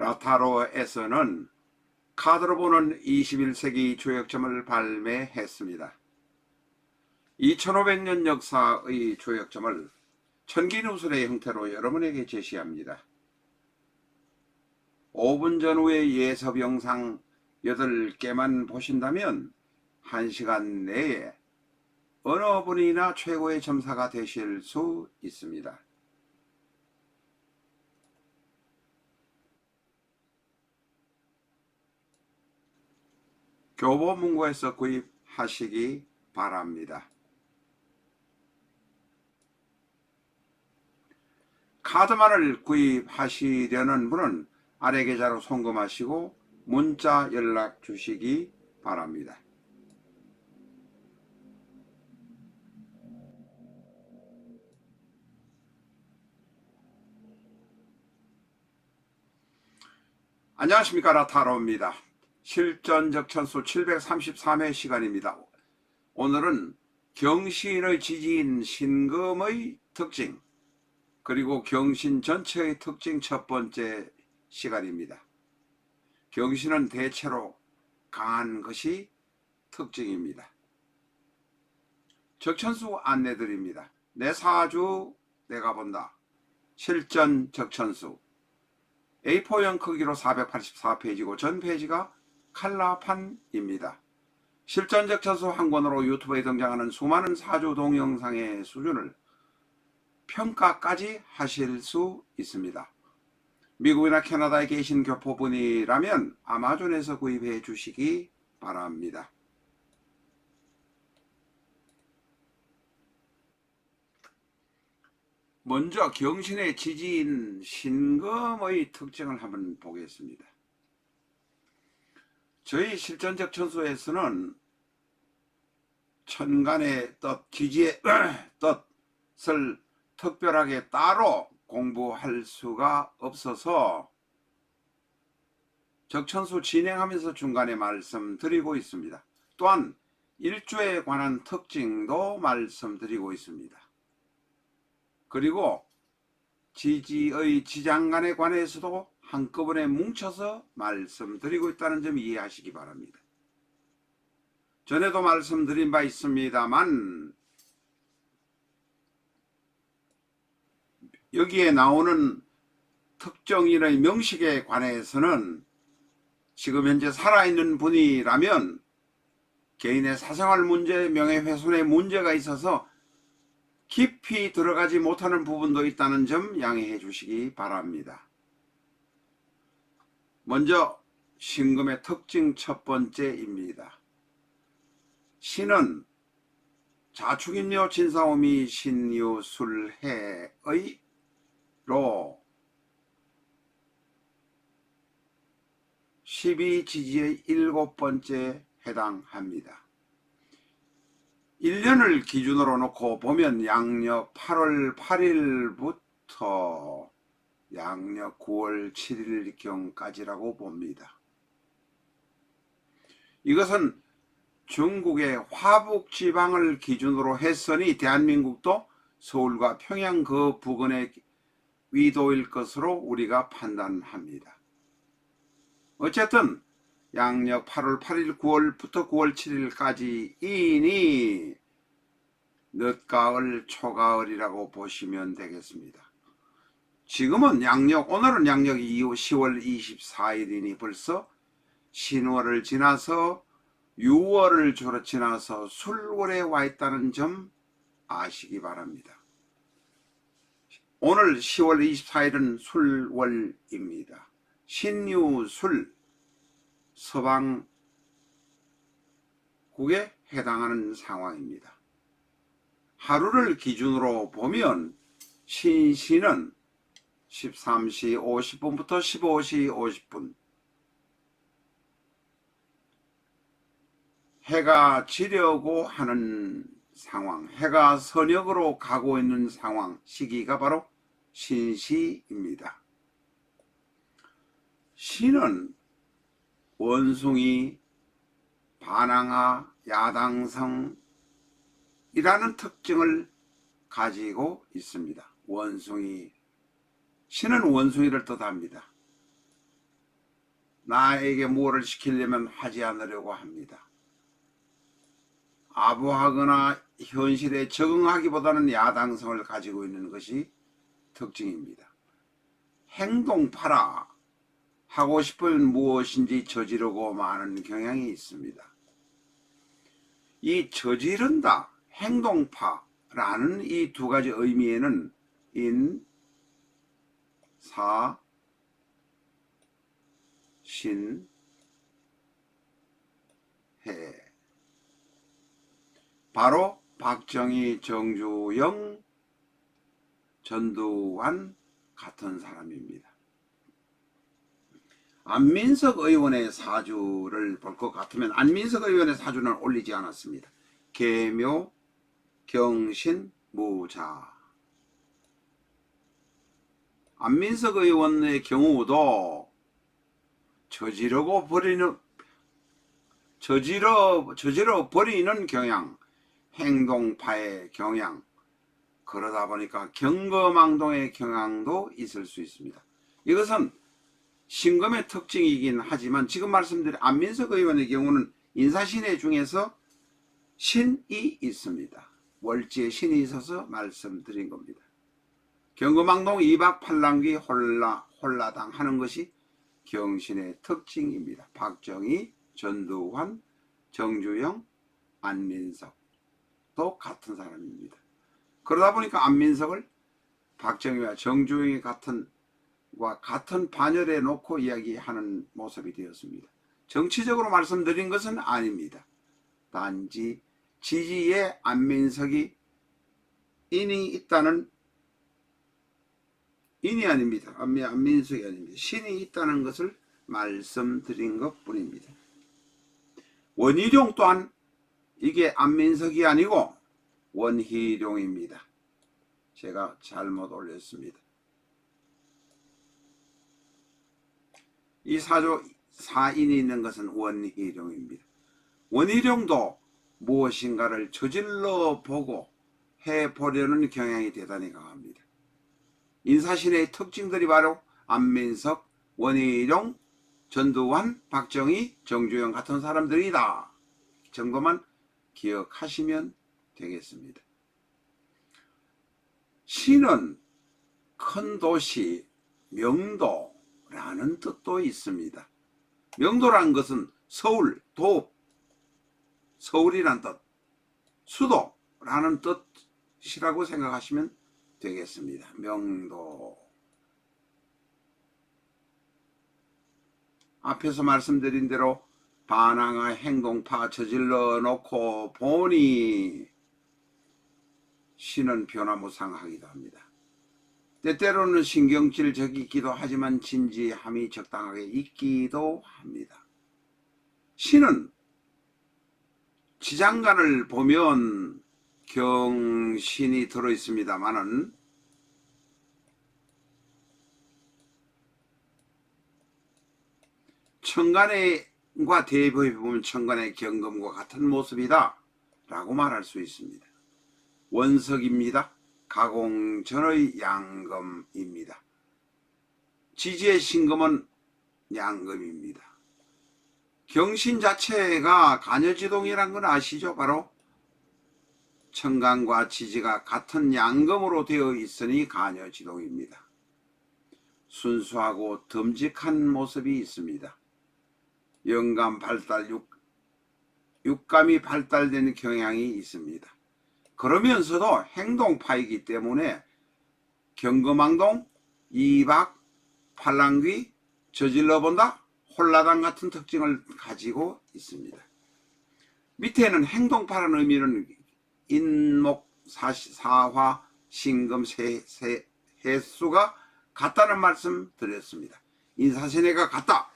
라타로에서는 카드로 보는 21세기 조약점을 발매했습니다. 2500년 역사의 조약점을 천기누설의 형태로 여러분에게 제시합니다. 5분 전후의 예습 영상 8개만 보신다면 1시간 내에 어느 분이나 최고의 점사가 되실 수 있습니다. 교보문고에서 구입하시기 바랍니다. 카드만을 구입하시려는 분은 아래 계좌로 송금하시고 문자 연락 주시기 바랍니다. 안녕하십니까, 라타로입니다. 실전적천수 733회 시간입니다. 오늘은 경신의 지지인 신금의 특징 그리고 경신 전체의 특징 첫 번째 시간입니다. 경신은 대체로 강한 것이 특징입니다. 적천수 안내드립니다. 내 사주 내가 본다. 실전 적천수 A4형 크기로 484페이지고 전 페이지가 칼라판입니다. 실전 적천수 한 권으로 유튜브에 등장하는 수많은 사주 동영상의 수준을 평가까지 하실 수 있습니다. 미국이나 캐나다에 계신 교포분이라면 아마존에서 구입해 주시기 바랍니다. 먼저 경신의 지지인 신금의 특징을 한번 보겠습니다. 저희 실전적천수에서는 천간의 뜻, 지지의 뜻을 특별하게 따로 공부할 수가 없어서 적천수 진행하면서 중간에 말씀드리고 있습니다. 또한 일주에 관한 특징도 말씀드리고 있습니다. 그리고 지지의 지장간에 관해서도 한꺼번에 뭉쳐서 말씀드리고 있다는 점 이해하시기 바랍니다. 전에도 말씀드린 바 있습니다만 여기에 나오는 특정인의 명식에 관해서는 지금 현재 살아있는 분이라면 개인의 사생활 문제, 명예훼손의 문제가 있어서 깊이 들어가지 못하는 부분도 있다는 점 양해해 주시기 바랍니다. 먼저 신금의 특징 첫 번째입니다. 신은 자축인묘 진사오미 신유술해의 로 12지지의 7번째 해당합니다. 1년을 기준으로 놓고 보면 양력 8월 8일부터 양력 9월 7일경까지라고 봅니다. 이것은 중국의 화북지방을 기준으로 했으니 대한민국도 서울과 평양 그 부근의 위도일 것으로 우리가 판단합니다. 어쨌든 양력 8월 8일 9월부터 9월 7일까지이니 늦가을 초가을이라고 보시면 되겠습니다. 지금은 오늘은 양력 이후 10월 24일이니 벌써 신월을 지나서 6월을 주로 지나서 술월에 와 있다는 점 아시기 바랍니다. 오늘 10월 24일은 술월입니다. 신유술 서방국에 해당하는 상황입니다. 하루를 기준으로 보면 신시는 13시 50분부터 15시 50분 해가 지려고 하는 상황, 해가 서녁으로 가고 있는 상황, 시기가 바로 신시입니다. 신은 원숭이, 반항아, 야당성이라는 특징을 가지고 있습니다. 신은 원숭이를 뜻합니다. 나에게 무엇을 시키려면 하지 않으려고 합니다. 아부하거나 현실에 적응하기보다는 야당성을 가지고 있는 것이 특징입니다. 행동파라, 하고 싶으면 무엇인지 저지르고 마는 경향이 있습니다. 이 저지른다, 행동파라는 이 두 가지 의미에는 인, 사, 신, 해, 바로 박정희, 정주영, 전두환 같은 사람입니다. 안민석 의원의 사주를 볼 것 같으면 안민석 의원의 사주는 올리지 않았습니다. 계묘, 경신, 무자. 안민석 의원의 경우도 저지러 버리는 경향, 행동파의 경향, 그러다 보니까 경거망동의 경향도 있을 수 있습니다. 이것은 신금의 특징이긴 하지만 지금 말씀드린 안민석 의원의 경우는 인사신해 중에서 신이 있습니다. 월지에 신이 있어서 말씀드린 겁니다. 경거망동 이박팔랑귀 홀라당 하는 것이 경신의 특징입니다. 박정희, 전두환, 정주영, 안민석도 같은 사람입니다. 그러다 보니까 안민석을 박정희와 정주영이 같은 반열에 놓고 이야기하는 모습이 되었습니다. 정치적으로 말씀드린 것은 아닙니다. 단지 지지에 안민석이 인이 아닙니다. 안민석이 아닙니다. 신이 있다는 것을 말씀드린 것 뿐입니다. 원희룡 또한 이게 안민석이 아니고 원희룡입니다. 제가 잘못 올렸습니다. 이 사조 사인이 있는 것은 원희룡입니다. 원희룡도 무엇인가를 저질러 보고 해보려는 경향이 대단히 강합니다. 인사신의 특징들이 바로 안민석, 원희룡, 전두환, 박정희, 정주영 같은 사람들이다. 점검만 기억하시면 되겠습니다. 신은 큰 도시, 명도라는 뜻도 있습니다. 명도라는 것은 서울, 서울이란 뜻, 수도라는 뜻이라고 생각하시면 되겠습니다. 명도. 앞에서 말씀드린 대로 반항아 행동파 저질러 놓고 보니 신은 변화무쌍하기도 합니다. 때때로는 신경질적이기도 하지만 진지함이 적당하게 있기도 합니다. 신은 지장간을 보면 경신이 들어있습니다만은 천간과 대비해 보면 천간의 경금과 같은 모습이다 라고 말할 수 있습니다. 원석입니다. 가공전의 양금입니다. 지지의 신금은 양금입니다. 경신 자체가 간여지동이란 건 아시죠? 바로 천간과 지지가 같은 양금으로 되어 있으니 간여지동입니다. 순수하고 듬직한 모습이 있습니다. 영감 발달, 육감이 발달되는 경향이 있습니다. 그러면서도 행동파이기 때문에 경거망동, 이박, 팔랑귀, 저질러본다, 홀라당 같은 특징을 가지고 있습니다. 밑에는 행동파라는 의미는 인목, 사화, 신금, 해수가 같다는 말씀 드렸습니다. 인사신해가 같다.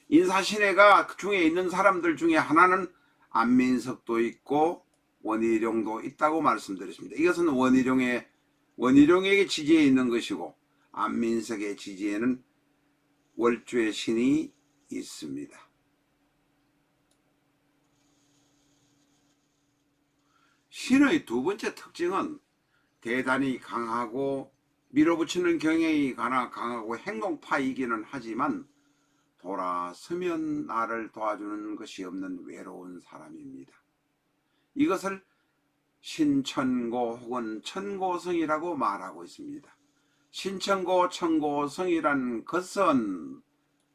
인사신해가 그 중에 있는 사람들 중에 하나는 안민석도 있고 원희룡도 있다고 말씀드렸습니다. 이것은 원희룡에게 지지에 있는 것이고 안민석의 지지에는 월주의 신이 있습니다. 신의 두 번째 특징은 대단히 강하고 밀어붙이는 경향이 강하고 행동파이기는 하지만 돌아서면 나를 도와주는 것이 없는 외로운 사람입니다. 이것을 신천고 혹은 천고성이라고 말하고 있습니다. 신천고, 천고성이란 것은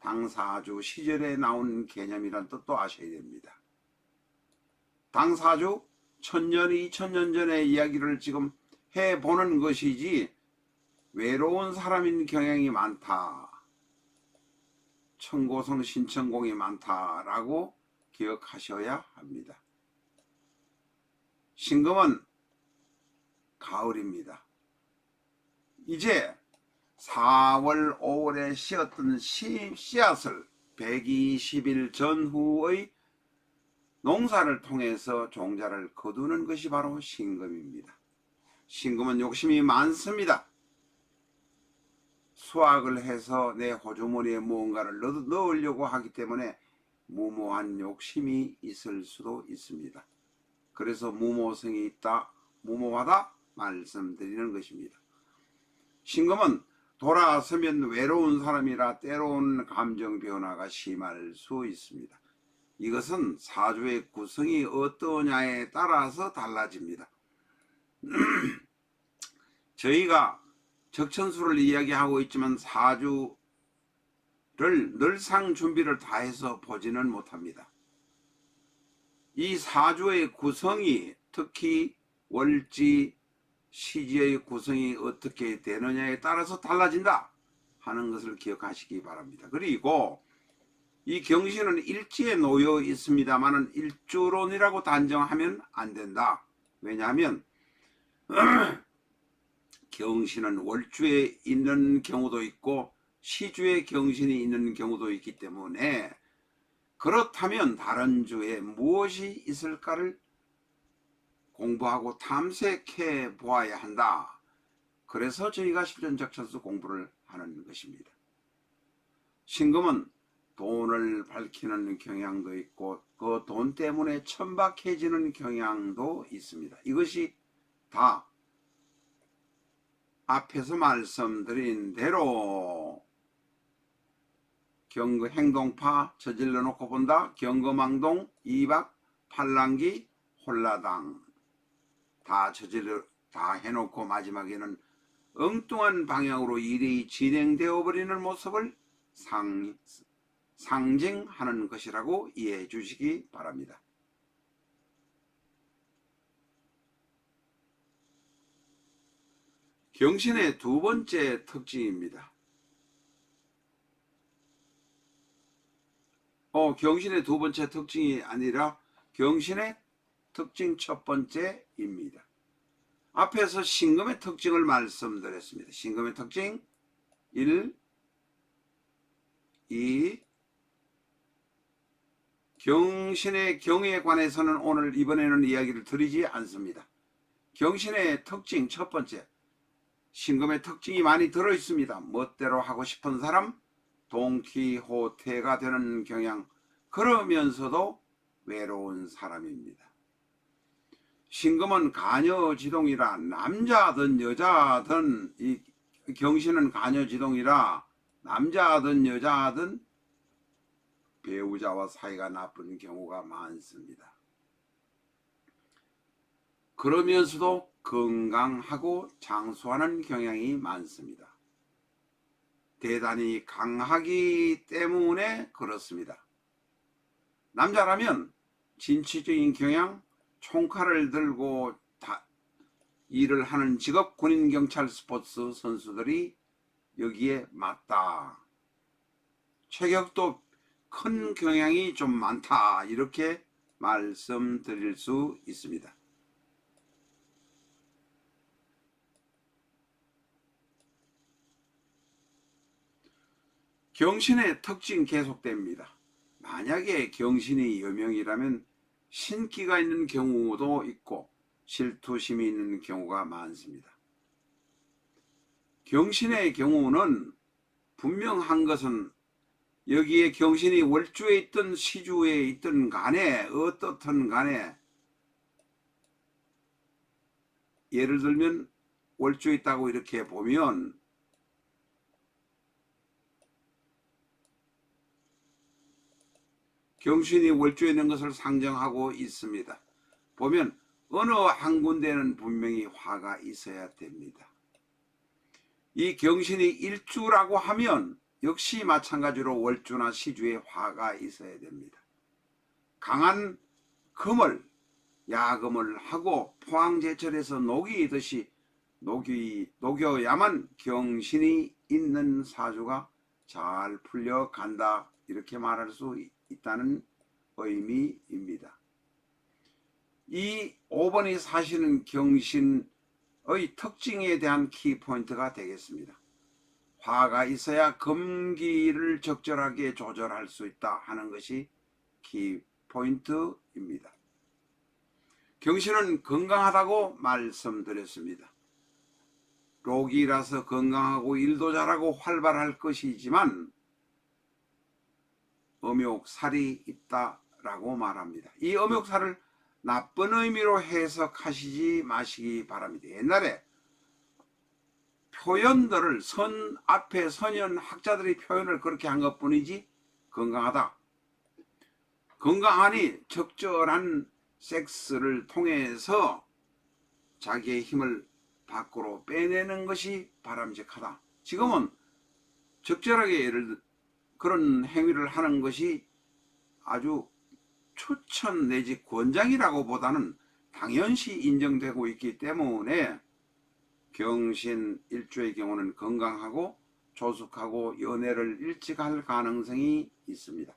당사주 시절에 나온 개념이란 뜻도 아셔야 됩니다. 당사주 1000년, 2000년 전의 이야기를 지금 해보는 것이지 외로운 사람인 경향이 많다, 천고성 신천공이 많다라고 기억하셔야 합니다. 신금은 가을입니다. 이제 4월, 5월에 씨었던 씨앗을 120일 전후의 농사를 통해서 종자를 거두는 것이 바로 신금입니다. 신금은 욕심이 많습니다. 수확을 해서 내 호주머니에 무언가를 넣으려고 하기 때문에 무모한 욕심이 있을 수도 있습니다. 그래서 무모성이 있다, 무모하다 말씀드리는 것입니다. 신금은 돌아서면 외로운 사람이라 때로는 감정 변화가 심할 수 있습니다. 이것은 사주의 구성이 어떠냐에 따라서 달라집니다. 저희가 적천수를 이야기하고 있지만 사주를 늘상 준비를 다해서 보지는 못합니다. 이 사주의 구성이 특히 월지, 시지의 구성이 어떻게 되느냐에 따라서 달라진다 하는 것을 기억하시기 바랍니다. 그리고 이 경신은 일지에 놓여 있습니다만은 일주론이라고 단정하면 안 된다. 왜냐하면 경신은 월주에 있는 경우도 있고 시주에 경신이 있는 경우도 있기 때문에 그렇다면 다른 주에 무엇이 있을까를 공부하고 탐색해 보아야 한다. 그래서 저희가 실전적천수 공부를 하는 것입니다. 신금은 돈을 밝히는 경향도 있고 그 돈 때문에 천박해지는 경향도 있습니다. 이것이 다 앞에서 말씀드린 대로 경거 행동파 저질러 놓고 본다, 경거망동, 이박, 팔랑기, 홀라당 다 해놓고 마지막에는 엉뚱한 방향으로 일이 진행되어 버리는 모습을 상징하는 것이라고 이해해 주시기 바랍니다. 경신의 두 번째 특징입니다. 경신의 두 번째 특징이 아니라 경신의 특징 첫 번째입니다. 앞에서 신금의 특징을 말씀드렸습니다. 신금의 특징 1, 2, 경신의 경에 관해서는 오늘 이번에는 이야기를 드리지 않습니다. 경신의 특징 첫 번째, 신금의 특징이 많이 들어있습니다. 멋대로 하고 싶은 사람, 동키호테가 되는 경향, 그러면서도 외로운 사람입니다. 신금은 가녀지동이라 남자든 여자든, 이 경신은 가녀지동이라 남자든 여자든 배우자와 사이가 나쁜 경우가 많습니다. 그러면서도 건강하고 장수하는 경향이 많습니다. 대단히 강하기 때문에 그렇습니다. 남자라면 진취적인 경향, 총칼을 들고 일을 하는 직업 군인 경찰 스포츠 선수들이 여기에 맞다. 체격도 큰 경향이 좀 많다. 이렇게 말씀드릴 수 있습니다. 경신의 특징 계속됩니다. 만약에 경신이 여명이라면 신기가 있는 경우도 있고 실투심이 있는 경우가 많습니다. 경신의 경우는 분명한 것은 여기에 경신이 월주에 있든 시주에 있든 간에 어떻든 간에 예를 들면 월주에 있다고 이렇게 보면 경신이 월주에 있는 것을 상정하고 있습니다. 보면 어느 한 군데는 분명히 화가 있어야 됩니다. 이 경신이 일주라고 하면 역시 마찬가지로 월주나 시주에 화가 있어야 됩니다. 강한 금을 야금을 하고 포항제철에서 녹이듯이 녹여야만 경신이 있는 사주가 잘 풀려간다, 이렇게 말할 수 있다는 의미입니다. 이 5번이 사시는 경신의 특징에 대한 키포인트가 되겠습니다. 화가 있어야 금기를 적절하게 조절할 수 있다 하는 것이 키포인트입니다. 경신은 건강하다고 말씀드렸습니다. 록이라서 건강하고 일도 잘하고 활발할 것이지만 음욕살이 있다라고 말합니다. 이 음욕살을 나쁜 의미로 해석하시지 마시기 바랍니다. 옛날에 표현들을 앞에 선현 학자들이 표현을 그렇게 한 것뿐이지 건강하다, 건강하니 적절한 섹스를 통해서 자기의 힘을 밖으로 빼내는 것이 바람직하다. 지금은 적절하게 그런 행위를 하는 것이 아주 추천 내지 권장이라고 보다는 당연시 인정되고 있기 때문에 경신 일주의 경우는 건강하고 조숙하고 연애를 일찍 할 가능성이 있습니다.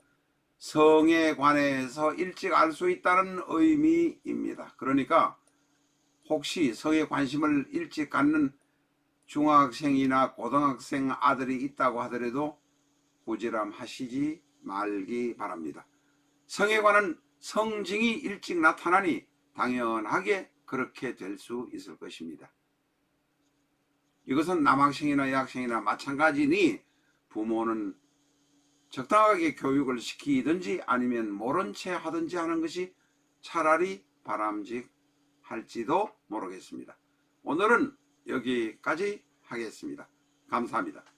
성에 관해서 일찍 알 수 있다는 의미입니다. 그러니까 혹시 성에 관심을 일찍 갖는 중학생이나 고등학생 아들이 있다고 하더라도 부지런 하시지 말기 바랍니다. 성에 관한 성징이 일찍 나타나니 당연하게 그렇게 될 수 있을 것입니다. 이것은 남학생이나 여학생이나 마찬가지니 부모는 적당하게 교육을 시키든지 아니면 모른 채 하든지 하는 것이 차라리 바람직할지도 모르겠습니다. 오늘은 여기까지 하겠습니다. 감사합니다.